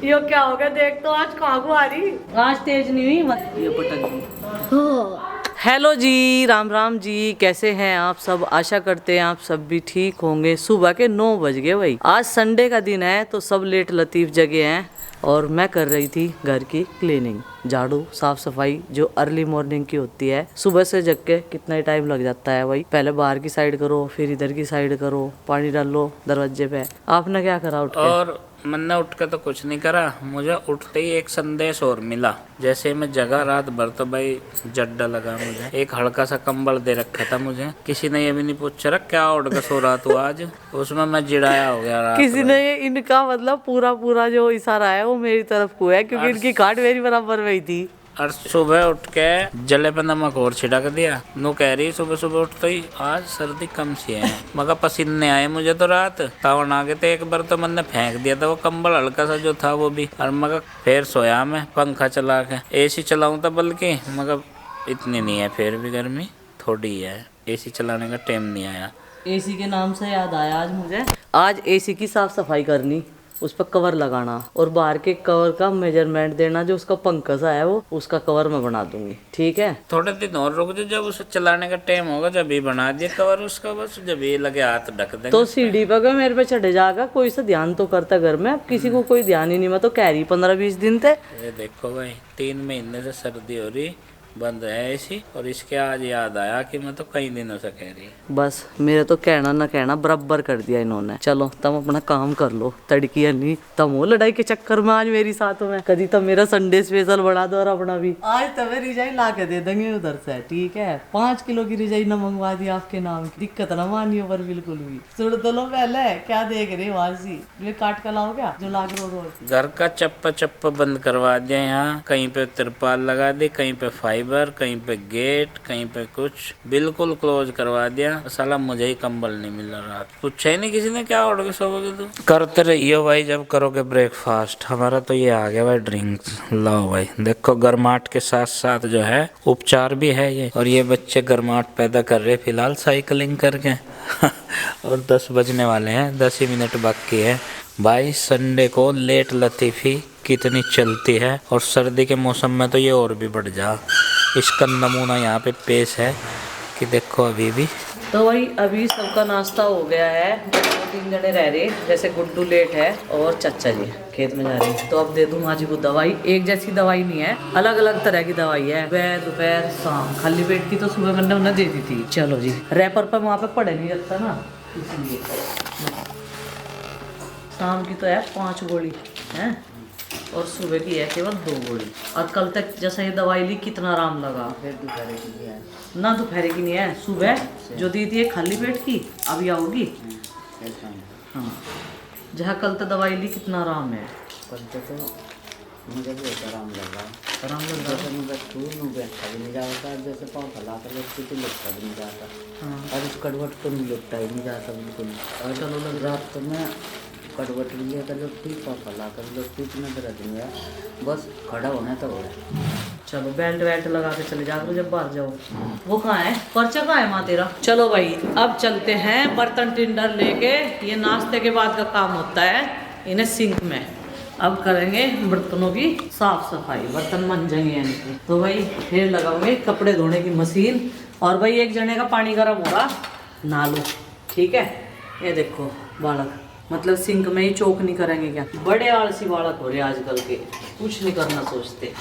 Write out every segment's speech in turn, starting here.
यो क्या हो गया देख तो आज कहाँ को आ रही। आज तेज नहीं हुई मत ये पटक दी। हेलो जी, राम राम जी, कैसे हैं आप सब। आशा करते हैं आप सब भी ठीक होंगे। सुबह के 9 बज गए भाई। आज संडे का दिन है तो सब लेट लतीफ जगे हैं और मैं कर रही थी घर की क्लीनिंग, झाड़ू साफ सफाई जो अर्ली मॉर्निंग की होती है। सुबह से जग के कितना ही टाइम लग जाता है भाई। पहले बाहर की साइड करो, फिर इधर की साइड करो, पानी डालो दरवाजे पे। आपने क्या करा उठ के? और मैंने उठ के तो कुछ नहीं करा। मुझे उठते ही एक संदेश और मिला। जैसे मैं जगह रात भर तो भाई जड्डा लगा मुझे। एक हल्का सा कंबल दे रखा था मुझे। किसी ने ये भी नहीं पूछा रहा क्या उठ के सो रहा तू आज। उसमें मैं जिड़ाया हो गया रात किसी ने ये इनका मतलब पूरा जो इशारा है वो मेरी तरफ को है क्योंकि इनकी काट मेरी बराबर में ही थी। और सुबह उठ के जले पे नमक और छिड़क दिया। नो कह रही सुबह सुबह उठते ही आज सर्दी कम सी है। मगर पसीने आए मुझे तो रात तावन आ गए थे। एक बार तो मैंने फेंक दिया था वो कंबल हल्का सा जो था वो भी। और मगर फिर सोया मैं पंखा चला के। एसी चलाऊं था बल्कि मगर इतनी नहीं है, फिर भी गर्मी थोड़ी है। एसी चलाने का टाइम नहीं आया। एसी के नाम से याद आया आज मुझे, आज एसी की साफ सफाई करनी, उस पर कवर लगाना और बाहर के कवर का मेजरमेंट देना। जो उसका पंखा सा है वो उसका कवर मैं बना दूंगी, ठीक है। थोड़े दिन और रुक जाओ, जब उसे चलाने का टाइम होगा जब ही बना दिया कवर उसका। बस जब ये लगे हाथ ढक देंगे। तो सीढ़ी पर अगर मेरे पे चढ़े जाएगा कोई सा ध्यान तो करता घर में। अब किसी को कोई ध्यान ही नहीं। मैं तो कह रही 15-20 दिन थे। ये देखो भाई 3 महीने से सर्दी हो रही, बंद है एसी। और इसके आज याद आया कि मैं तो कई दिनों से कह रही। बस मेरे तो कहना ना कहना बराबर कर दिया इन्होंने। चलो तुम अपना काम कर लो, तड़की है नहीं तुम हो लड़ाई के चक्कर में आज मेरी साथ में। कभी तो मेरा संडे स्पेशल बना दो और अपना भी। आज तब रिजाई ला के दे देंगे उधर से, ठीक है। 5 किलो की रिजाई न मंगवा दी आपके नाम की। दिक्कत ना मानियो पर बिल्कुल भी। सुन तो लो पहले क्या देख रहे वासी ये काट कर लाओ क्या जो लाग रोज। घर का चप्पा चप्पा बंद करवा दिया यहाँ। कहीं पे तिरपाल लगा दी, कहीं पे फाइबर, कहीं पे गेट, कहीं पे कुछ बिल्कुल क्लोज करवा दिया। साला मुझे ही कंबल नहीं मिला रात। पूछा ही नहीं किसी ने क्या उठ के सोओगे तुम। करते रहिए भाई जब करोगे ब्रेकफास्ट। हमारा तो ये आ गया भाई ड्रिंक्स। लाओ भाई देखो गर्माहट के साथ साथ जो है उपचार भी है ये। और ये बच्चे गर्माहट पैदा कर रहे फिलहाल साइकिलिंग करके। और 10 बजने वाले हैं, 10 ही मिनट बाकी है भाई। संडे को लेट लतीफी कितनी चलती है और सर्दी के मौसम में तो ये और भी बढ़ जा। इसका नमूना यहाँ पे पेश है कि देखो अभी भी। तो भाई अभी सबका नाश्ता हो गया है। 2-3 जने रह रहे, जैसे गुड्डू लेट है और चच्चा जी खेत में जा रहे हैं। तो अब दे दूं आज को दवाई। एक जैसी दवाई नहीं है, अलग अलग तरह की दवाई है। सुबह दोपहर शाम। खाली पेट की तो सुबह मैंने उन्हें दे दी थी। चलो जी, रैपर पर वहाँ पे पड़े नहीं रखता ना इसलिए। शाम की तो है 5 गोली है और सुबह की है केवल 2 गोली। और कल तक जैसा ये दवाई ली कितना आराम लगा। फिर दोपहर की नहीं है ना, दोपहर की नहीं है, सुबह जो दी थी खाली पेट की अभी आओगी। हाँ जहाँ कल तक दवाई ली कितना आराम है। कल तक तो मुझे बहुत आराम लगा। आराम लग रहा जैसे मैं बैठूँ बैठा भी नहीं जाता। जैसे पाँव फैला कर लगती तो लगता भी नहीं जाता। हाँ और इस कड़वट को नहीं लगता ही नहीं जाता बिल्कुल। और चलो लग रात तो मैं कड़वट लेकर लगती, पाँव फैला कर लगती, इतना दर्द नहीं है। बस खड़ा होना तो हो। चलो बेल्ट वेल्ट लगा के चले जाओ जब बाहर जाओ। वो कहाँ है पर्चा, कहाँ है माँ तेरा। चलो भाई अब चलते हैं बर्तन टिंडर लेके। ये नाश्ते के बाद का काम होता है इन्हें सिंक में। अब करेंगे बर्तनों की साफ सफाई, बर्तन मन जाएंगे इनके। तो भाई फिर लगाओगे कपड़े धोने की मशीन। और भाई एक जने का पानी गर्म होगा नहा लो, ठीक है। ये देखो बालक मतलब सिंक में ही चौक नहीं करेंगे क्या। बड़े आलसी बालक हो रहे आजकल के, कुछ नहीं करना सोचते।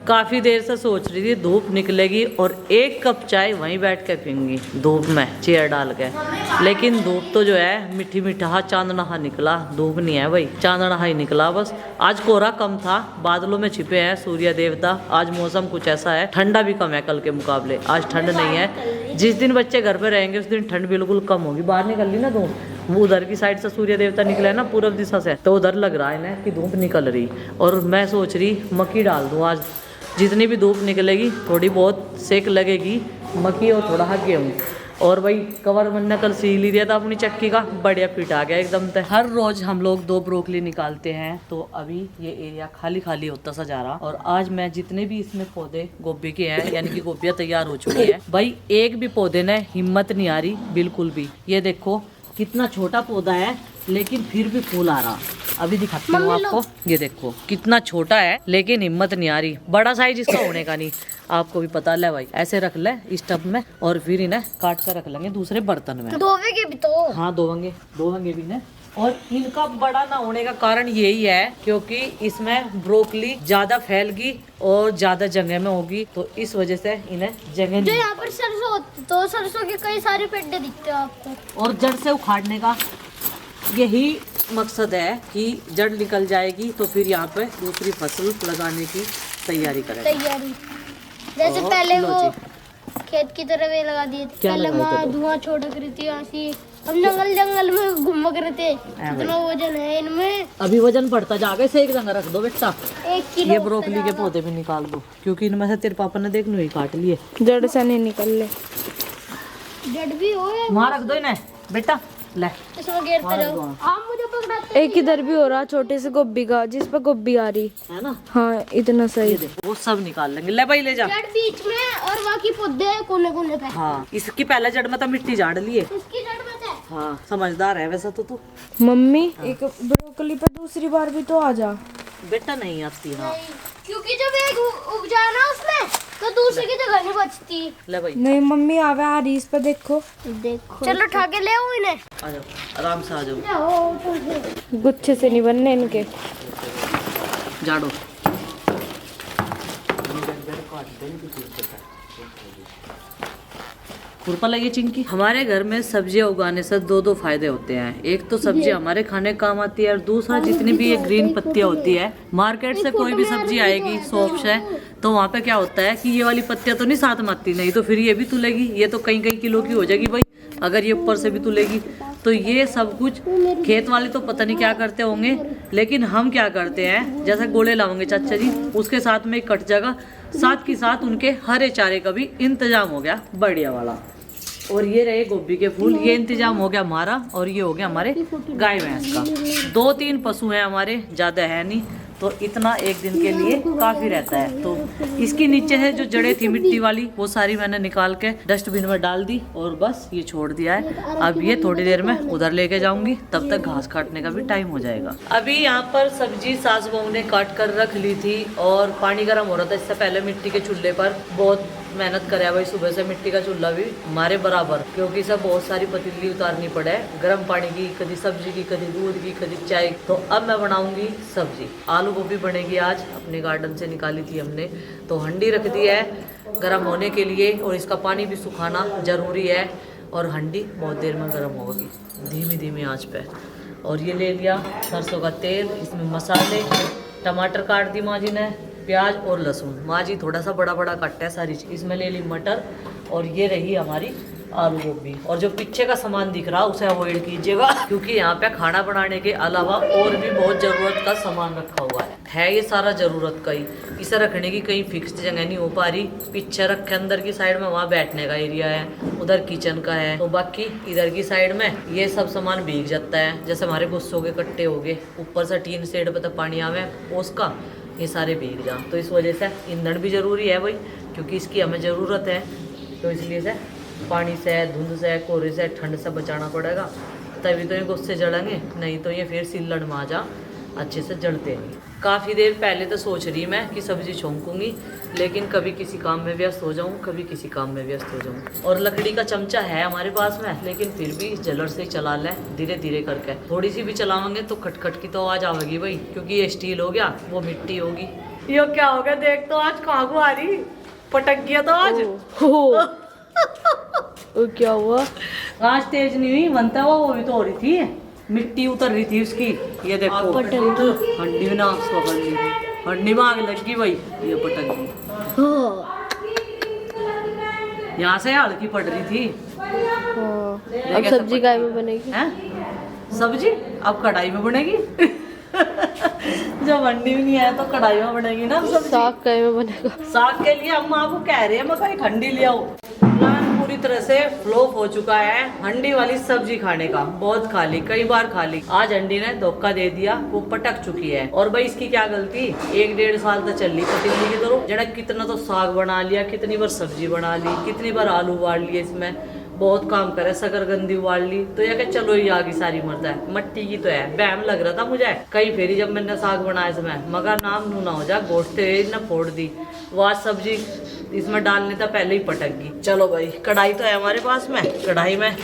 काफ़ी देर से सोच रही थी धूप निकलेगी और 1 कप चाय वहीं बैठ के पीऊंगी धूप में चेयर डाल के। लेकिन धूप तो जो है मीठी मीठा चांदना निकला, धूप नहीं है भाई, चांदना ही निकला बस। आज कोहरा कम था, बादलों में छिपे हैं सूर्य देवता। आज मौसम कुछ ऐसा है, ठंडा भी कम है कल के मुकाबले। आज ठंड नहीं है जिस दिन बच्चे घर पे रहेंगे उस दिन ठंड बिल्कुल कम होगी। बाहर निकल ली ना धूप, वो उधर की साइड से सूर्य देवता निकला है ना पूर्व दिशा से, तो उधर लग रहा है ना कि धूप निकल रही। और मैं सोच रही मक्की डाल दूँ आज, जितनी भी धूप निकलेगी थोड़ी बहुत सेक लगेगी, मक्की और थोड़ा हा गेहूँ। और भाई कवर मैंने कल सी ली दिया था अपनी चक्की का, बढ़िया फिट आ गया एकदम से। हर रोज हम लोग 2 ब्रोकली निकालते हैं, तो अभी ये एरिया खाली खाली होता सा जा रहा। और आज मैं जितने भी इसमें पौधे गोभी के हैं, यानी कि गोभियाँ तैयार हो चुकी है भाई, एक भी पौधे ने हिम्मत नहीं आ रही बिल्कुल भी। ये देखो कितना छोटा पौधा है लेकिन फिर भी फूल आ रहा। अभी दिखाती हूँ आपको, ये देखो कितना छोटा है लेकिन हिम्मत नहीं आ रही। बड़ा साइज इसका होने का नहीं, आपको भी पता ले भाई। ऐसे रख ले इस टब में और फिर इन्हें काट कर रख लेंगे दूसरे बर्तन में। धोवेंगे भी तो। हाँ धोवेंगे भी ना। और इनका बड़ा ना होने का कारण यही है क्योंकि इसमें ब्रोकली ज्यादा फैलगी और ज्यादा जगह में होगी, तो इस वजह से इन्हें जगह जो नहीं। यहाँ पर सरसों होती तो सरसों के कई सारे पेड़ दिखते हैं आपको। और जड़ से उखाड़ने का यही मकसद है कि जड़ निकल जाएगी तो फिर यहाँ पे दूसरी फसल लगाने की तैयारी करेंगे। तैयारी जैसे और पहले लो वो जी। खेत की तरफ ये लगा दिए थे, क्या पहले लगाए थे वहाँ तो? धुआं छोड़ करी थी ऐसी। हम जंगल में घूम रहे थे, इतना वजन है इनमें। अभी वजन बढ़ता जाएगा, इसे एक जगह रख दो बेटा। 1 किलो ये ब्रोकली के पौधे भी निकाल दो क्योंकि इनमें से तेरे पापा ने देख लो ही काट लिए। जड़ से नहीं निकल ले। जड़ भी हो है, वहाँ रख दो इन्हें बेटा, ले इसमें घेरते जाओ। आप मुझे पकड़ाते एक इधर भी हो रहा छोटे से गोभी का, जिस पर गोभी आ रही। है ना। हाँ इतना सही। ये देखो वो सब निकाल लेंगे। ले भाई ले जा। जड़ बीच में और बाकी पौधे कोने कोने पे। हाँ इसकी पहले जड़ में तो मिट्टी झाड़ लिए। इसकी जड़ में से हाँ समझदार है वैसा तो तू। मम्मी एक ब्रोकली पे दूसरी बार भी तो आ जा। बेटा नहीं आती। हाँ क्योंकि जब एक उग जाए ना उसमें तो दूसरी की जगह नहीं बचती। ले भाई नहीं मम्मी आवे आ रही, इस पर देखो। चलो उठा के ले आओ इन्हें। आ जाओ, आराम से आ जाओ। जाओ, गुच्छे से नहीं बनने इनके। झाड़ो। खुरपा लगी चिंकी। हमारे घर में सब्जियां उगाने से 2 फायदे होते हैं। एक तो सब्जी हमारे खाने काम आती है और दूसरा जितनी भी ये ग्रीन पत्तियां होती है, मार्केट से कोई भी सब्जी आएगी शॉप से, तो वहाँ पे क्या होता है कि ये वाली पत्तियां तो नहीं साथ में आती, नहीं तो फिर ये भी तुलेगी। ये तो कई किलो की हो जाएगी भाई अगर ये ऊपर से भी तुलेगी। तो ये सब कुछ खेत वाले तो पता नहीं क्या करते होंगे, लेकिन हम क्या करते हैं, जैसे गोले लाओगे चाचा जी, उसके साथ में एक कट जाएगा, साथ के साथ उनके हरे चारे का भी इंतजाम हो गया बढ़िया वाला। और ये रहे गोभी के फूल, ये इंतजाम हो गया हमारा। और ये हो गया हमारे गाय भैंस का। 2-3 पशु हैं हमारे, ज़्यादा है नहीं, तो इतना एक दिन के लिए काफ़ी रहता है। तो इसके नीचे है जो जड़ें थी मिट्टी वाली, वो सारी मैंने निकाल के डस्टबिन में डाल दी और बस ये छोड़ दिया है। अब ये थोड़ी देर में उधर लेके जाऊंगी, तब तक घास काटने का भी टाइम हो जाएगा। अभी यहाँ पर सब्जी सास बहू ने काट कर रख ली थी और पानी गर्म हो रहा था। इससे पहले मिट्टी के चूल्हे पर बहुत मेहनत करे भाई, सुबह से मिट्टी का चूल्हा भी हमारे बराबर, क्योंकि सब बहुत सारी पतीली उतारनी पड़े गर्म पानी की, कभी सब्जी की, कभी दूध की, कभी चाय। तो अब मैं बनाऊंगी सब्जी। आलू गोभी बनेगी आज, अपने गार्डन से निकाली थी हमने, तो हंडी रख दी है गर्म होने के लिए और इसका पानी भी सुखाना जरूरी है। और हंडी बहुत देर में गर्म होगी धीमी धीमी आंच पे। और ये ले लिया सरसों का तेल, इसमें मसाले, टमाटर काट दी माँ जी ने, प्याज और लहसुन। माँ जी थोड़ा सा बड़ा बड़ा काटा है सारी चीज़। इसमें ले ली मटर और ये रही हमारी आलू गोभी। और जो पीछे का सामान दिख रहा है उसे अवॉइड कीजिएगा, क्योंकि यहाँ पे खाना बनाने के अलावा और भी बहुत ज़रूरत का सामान रखा हुआ है ये सारा ज़रूरत का ही। इसे रखने की कहीं फिक्स जगह नहीं हो पा रही। पीछे रखे अंदर की साइड में वहाँ बैठने का एरिया है, उधर किचन का है, तो बाकी इधर की साइड में ये सब सामान भीग जाता है। जैसे हमारे गुस्सों के कट्टे हो गए, ऊपर से टीन शेड पर तो पानी आवे उसका, ये सारे भीग जा। तो इस वजह से ईंधन भी ज़रूरी है भाई, क्योंकि इसकी हमें ज़रूरत है। तो इसलिए से पानी से, धुंध से, कोहरे से, ठंड से बचाना पड़ेगा, तभी तो ये गुस्से जलेंगे, नहीं तो ये फिर सिल्लड़ में आ जा अच्छे से जलते नहीं। काफ़ी देर पहले तो सोच रही मैं कि सब्जी छोंकूंगी, लेकिन कभी किसी काम में व्यस्त हो जाऊँ, कभी किसी काम में व्यस्त हो जाऊँ। और लकड़ी का चमचा है हमारे पास में, लेकिन फिर भी जलर से चला लें धीरे धीरे करके। थोड़ी सी भी चलाएंगे तो खटखट की तो आवाज़ आवेगी भाई, क्योंकि ये स्टील हो गया, वो मिट्टी होगी। ये क्या हो गया देख तो, आज कहाँ को आ रही, पटक गया तो आज। ओ क्या हुआ? आज तेज नहीं हुई, बनता हुआ वो भी तो हो रही थी, मिट्टी उतर रही थी उसकी। ये देखो हड्डी में नाक पकड़ ली, हड्डी में आग लग गई भाई, ये पटक गई। यहाँ से हल्की पड़ रही थी। हाँ। अब कैसे सब्जी काय में बनेगी? हैं? सब्जी अब कढ़ाई में बनेगी। जब अंडी भी नहीं है तो कढ़ाई में बनेगी ना सब्जी। साग काय में बनेगा? साग के लिए अम्मा आपको कह रही है मैं कहीं ठंडी ले आओ। प्लान पूरी तरह से फ्लॉप हो चुका है हंडी वाली सब्जी खाने का। बहुत खा ली, कई बार खा ली। आज हंडी ने धोखा दे दिया, वो पटक चुकी है। और भाई इसकी क्या गलती, 1-1.5 साल तक चल रही पतीली की तरह। जड़ा कितना तो साग बना लिया, कितनी बार सब्जी बना ली, कितनी बार आलू उबाल लिए, इसमें बहुत काम करे, शकरकंदी उबाल ली। तो यह कि चलो ये आगे सारी मरता है, मट्टी की तो है। बैम लग रहा था मुझे कई फेरी जब मैंने साग बनाया समय, मगर नाम नू ना हो जा, गोश्ते न फोड़ दी। वह सब्जी इसमें डालने था पहले ही पटक गई। चलो भाई कढ़ाई तो है हमारे पास में, कढ़ाई में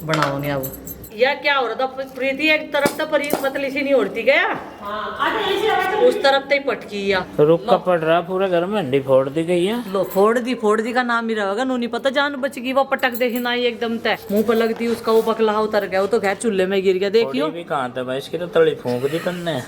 बनाओगे अब। यह क्या हो रहा था प्रीति, एक तरफ तो पतली सी नहीं उड़ती गया, उस तरफ तो ही पटकी या रुक का पड़ रहा पूरे घर में, हंडी फोड़ दी गई है। लो फोड़ दी का नाम ही रहेगा। नू नहीं पता जान बच गई, वो पटक देखी ना एकदम तय मुंह पर लगती, उसका वो पकला उतर गया, वो तो खैर चूल्हे में गिर गया। देखियो भी कहाँ था भाई, इसकी तो तड़ी फूंक दी तुमने।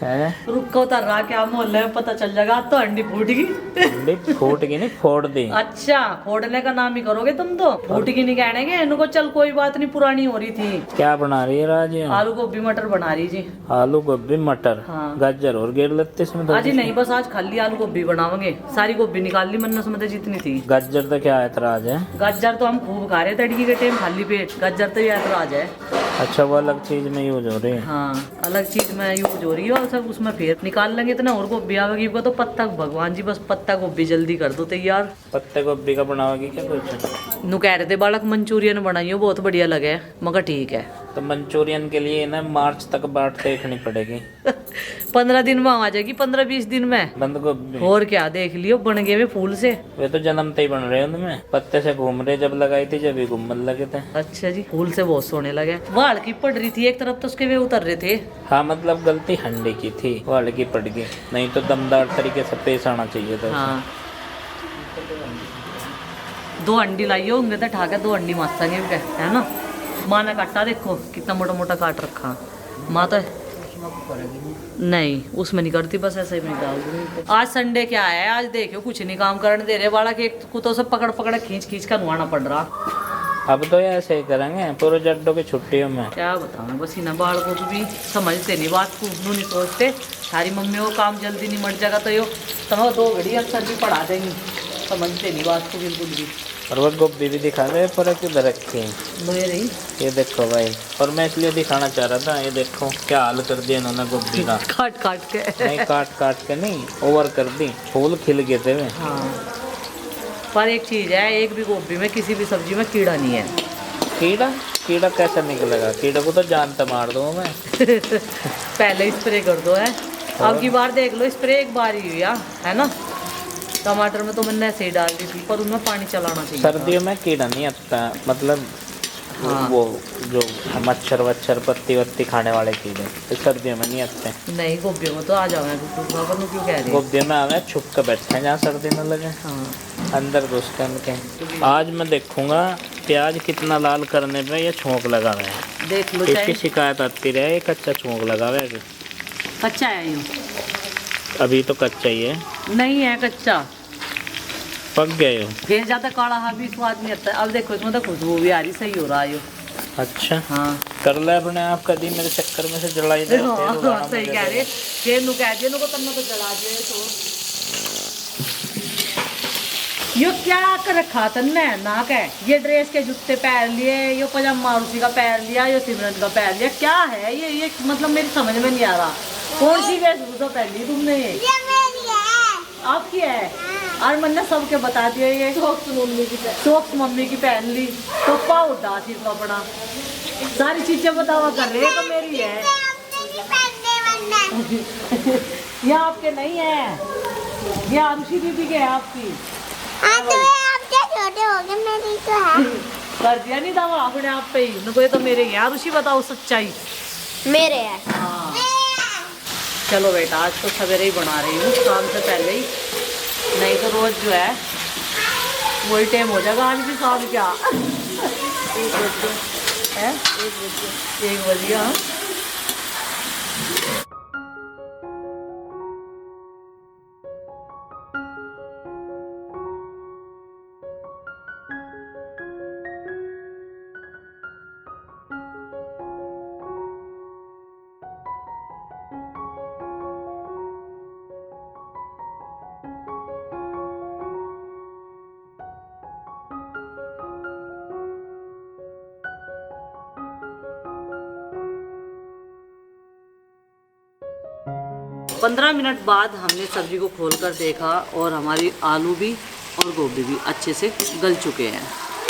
है रुक उतर रहा क्या मोहल्ले में पता चल जाएगा। तो अंडी फूट गई। हंडी फूट गई नहीं, फोड़ दी। अच्छा फोड़ने का नाम ही करोगे तुम तो, फूट गई नहीं कहने के इनको। चल कोई बात नहीं, पुरानी हो रही थी। क्या बना रही है राज? आलू गोभी मटर बना रही जी। आलू गोभी मटर, हाँ। गाजर और गेर लेते इसमें आज ही नहीं, बस आज खाली आलू गोभी बनाओगे। सारी गोभी निकाल ली मैंने उसमें जितनी थी। गाजर तो क्या ऐतराज है? गाजर तो हम खूब खा रहे तड़की के टाइम, खाली पेट। गाजर तो ये ऐतराज है। अच्छा वो अलग चीज में यूज हो रही है। हाँ अलग चीज में यूज हो रही है, और सब उसमें फिर निकाल लेंगे। इतना और गोभी आवेगी को तो पत्ता, भगवान जी बस पत्ता गोभी जल्दी कर दो तैयार। पत्ते गोभी का बनाओगी क्या कुछ? नु कह रहे थे बालक मंचूरियन बनाइयो, बहुत बढ़िया लगे, मगर ठीक है। तो मंचूरियन के लिए ना मार्च तक बाट देखनी पड़ेगी। 15 दिन में आ जाएगी, 15-20 दिन में। बंद गोभी और क्या, देख लियो बन गए वे फूल से। वे तो जन्मते ही बन रहे हैं उनमें, पत्ते से घूम रहे। जब लगाई थी जब ही घूमने लगे थे। अच्छा जी, फूल से बहुत सोने लगे। वाल की पड़ रही थी एक तरफ तो उसके वे उतर रहे थे। हाँ मतलब गलती हंडी की थी, वो हल्की पड़ गई, नहीं तो दमदार तरीके से पेश आना चाहिए था। हाँ 2 अंडी लाइयो होंगे तो ठाके 2 अंडी मासांगे है ना। माँ ने काटा देखो कितना मोटा मोटा काट रखा। माँ तो नहीं उसमें नहीं करती, बस ऐसे ही निकाल दूंगी। आज संडे क्या है, आज देखो कुछ नहीं काम करने दे रहे वाला के, कुत्तों से पकड़ पकड़ खींच कर नुआना पड़ रहा। अब तो ऐसे ही करेंगे पूरे जड्डों की छुट्टियों में। क्या बताऊँ बस इन बाल को भी समझते नहीं, बात को नहीं सोचते। सारी मम्मी को काम जल्दी नहीं मट जाएगा तो यो तुम्हें 2 घड़ी अक्सर भी पढ़ा देंगी, समझते नहीं बात को बिल्कुल भी। और वो गोभी भी दिखा दे पर किधर रखी है रही ये देखो भाई। और मैं इसलिए दिखाना चाह रहा था, ये देखो क्या हाल कर दिया इन्होंने गोभी का। काट काट के नहीं काट के नहीं, ओवर कर दी, फूल खिल गए थे। हाँ पर एक चीज़ है, एक भी गोभी में किसी भी सब्जी में कीड़ा नहीं है। कीड़ा कैसे निकलेगा? कीड़ा को तो जानता मार दूँ मैं। पहले स्प्रे कर दो है, अब की बार देख लो स्प्रे एक बार ही हुआ है ना। टमाटर में तो मैंने ऐसे ही डाल दी थी, पर उनमें पानी चलाना चाहिए। सर्दियों में कीड़ा नहीं आता, मतलब हाँ। वो जो मच्छर वच्छर पत्ती वत्ती खाने वाले कीड़े तो सर्दियों में नहीं आते। नहीं गोभियों में तो आ जाओ, क्यों कह रही गोभियों में आवे छुप कर बैठे हैं जहाँ सर्दी न लगे। हाँ अंदर घुस के उनके। आज मैं देखूंगा प्याज कितना लाल करने पे ये छोंक लगा हुआ है। देख लो, इसकी शिकायत आती रहे, कच्चा छोंक लगा हुआ है। कच्चा है यूँ? अभी तो कच्चा ही है। नहीं है कच्चा, पक गए हो। फिर ज्यादा काढ़ा हाँ भी स्वाद नहीं आता। अब देखो इसमें तो खुशबू भी आ रही, सही हो रहा है यो। अच्छा हाँ कर ले अपने आप, कभी मेरे चक्कर में से जलाई दे। हाँ, सही कह रहे। फिर नु कह दिया नु को तन्ना तो जला दिया। तो यो क्या कर रखा तन्ने ना कह, ये ड्रेस के जूते पहन लिए, यो पजामा मारुति का पहन लिया, यो सिमरन का पहन लिया, क्या है ये मतलब मेरी समझ में नहीं आ रहा। कौन सी वेशभूषा पहन ली तुमने? ये आपकी है? और मैंने सबके बता दिया ये सोक्स मम्मी की पहन ली, तो पाव उदासी तो अपना सारी चीजें बतावा कर रहे हैं तो मेरी है। ये आपके नहीं है, ये आरुषि दीदी के है आपकी। छोटे हो गए, मेरी तो है। कर दिया नहीं दावा अपने आप पे ही, न कोई तो मेरे ही। आरुषि बताओ सच्चाई। मेरे है। हाँ चलो बेटा आज तो सवेरे ही बना रही हूँ, शाम से पहले ही, नहीं तो रोज जो है वही टाइम हो जाएगा। आज भी शाम क्या 1 बज गया। 15 मिनट बाद हमने सब्जी को खोलकर देखा और हमारी आलू भी और गोभी भी अच्छे से गल चुके हैं,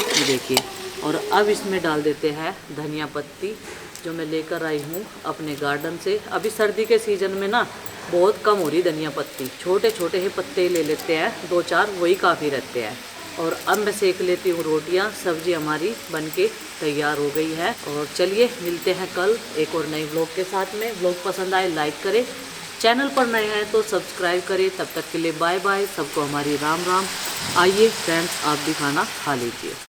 ये देखिए। और अब इसमें डाल देते हैं धनिया पत्ती जो मैं लेकर आई हूँ अपने गार्डन से। अभी सर्दी के सीज़न में ना बहुत कम हो रही धनिया पत्ती, छोटे छोटे ही पत्ते ले लेते हैं, 2-4 वही काफ़ी रहते हैं। और अब मैं सेक लेती हूँ रोटियाँ। सब्जी हमारी बनके तैयार हो गई है। और चलिए मिलते हैं कल एक और नए व्लॉग के साथ में। व्लॉग पसंद आए लाइक करें, चैनल पर नए हैं तो सब्सक्राइब करें। तब तक के लिए बाय बाय, सबको हमारी राम राम। आइए फ्रेंड्स आप भी खाना खा लीजिए।